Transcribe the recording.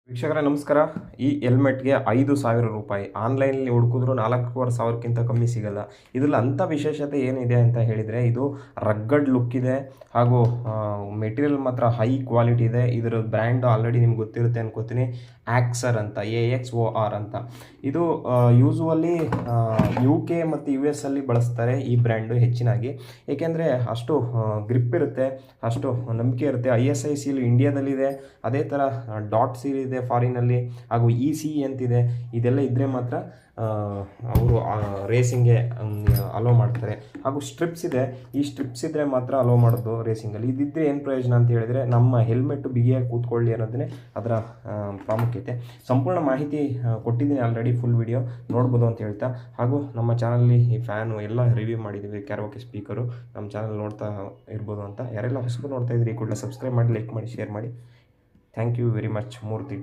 ವೀಕ್ಷಕರೇ ನಮಸ್ಕಾರ. ಈ ಹೆಲ್ಮೆಟ್ಗೆ 5,000 ರೂಪಾಯಿ ಆನ್ಲೈನಲ್ಲಿ ಹುಡುಕಿದ್ರು 4,500ಕ್ಕಿಂತ ಕಮ್ಮಿ ಸಿಗಲ್ಲ. ಇದರಲ್ಲಿ ಅಂಥ ವಿಶೇಷತೆ ಏನಿದೆ ಅಂತ ಹೇಳಿದರೆ, ಇದು ರಗ್ಗಡ್ ಲುಕ್ ಇದೆ ಹಾಗೂ ಮೆಟೀರಿಯಲ್ ಮಾತ್ರ ಹೈ ಕ್ವಾಲಿಟಿ ಇದೆ. ಇದರ ಬ್ರ್ಯಾಂಡ್ ಆಲ್ರೆಡಿ ನಿಮ್ಗೆ ಗೊತ್ತಿರುತ್ತೆ ಅನ್ಕೋತೀನಿ, ಆಕ್ಸರ್ ಅಂತ, AXOR ಅಂತ. ಇದು ಯೂಸುವಲಿ UK ಮತ್ತು US ಅಲ್ಲಿ ಬಳಸ್ತಾರೆ ಈ ಬ್ರ್ಯಾಂಡು ಹೆಚ್ಚಿನಾಗಿ. ಏಕೆಂದರೆ ಅಷ್ಟು ಗ್ರಿಪ್ ಇರುತ್ತೆ, ಅಷ್ಟು ನಂಬಿಕೆ ಇರುತ್ತೆ. ISI ಸೀಲ್ ಇಂಡಿಯಾದಲ್ಲಿದೆ, ಅದೇ ಥರ ಡಾಟ್ ಸೀಲ್ ಇದೆ ಫಾರಿನಲ್ಲಿ, ಹಾಗೂ ECE ಅಂತಿದೆ. ಇದೆಲ್ಲ ಇದ್ದರೆ ಮಾತ್ರ ಅವರು ರೇಸಿಂಗ್ಗೆ ಅಲೋ ಮಾಡ್ತಾರೆ. ಹಾಗೂ ಸ್ಟ್ರಿಪ್ಸ್ ಇದೆ, ಈ ಸ್ಟ್ರಿಪ್ಸ್ ಇದ್ದರೆ ಮಾತ್ರ ಅಲೋ ಮಾಡೋದು ರೇಸಿಂಗಲ್ಲಿ. ಇದಿದ್ದರೆ ಏನು ಪ್ರಯೋಜನ ಅಂತ ಹೇಳಿದರೆ, ನಮ್ಮ ಹೆಲ್ಮೆಟ್ಟು ಬಿಗಿಯಾಗಿ ಕೂತ್ಕೊಳ್ಳಿ ಅನ್ನೋದೇ ಅದರ ಪ್ರಾಮುಖ್ಯತೆ. ಸಂಪೂರ್ಣ ಮಾಹಿತಿ ಕೊಟ್ಟಿದ್ದೀನಿ ಆಲ್ರೆಡಿ, ಫುಲ್ ವಿಡಿಯೋ ನೋಡ್ಬೋದು ಅಂತ ಹೇಳ್ತಾ. ಹಾಗೂ ನಮ್ಮ ಚಾನಲ್ಲಿ ಈ ಫ್ಯಾನು ಎಲ್ಲ ರಿವ್ಯೂ ಮಾಡಿದ್ದೀವಿ, ಕ್ಯಾರೋಕೆ ಸ್ಪೀಕರು ನಮ್ಮ ಚಾನಲ್ ನೋಡ್ತಾ ಇರ್ಬೋದು ಅಂತ. ಯಾರೆಲ್ಲ ಹೊಸಬರು ನೋಡ್ತಾ ಇದ್ದೀರಿ ಕೂಡಲೇ ಸಬ್ಸ್ಕ್ರೈಬ್ ಮಾಡಿ, ಲೈಕ್ ಮಾಡಿ, ಶೇರ್ ಮಾಡಿ. Thank you very much Murthy.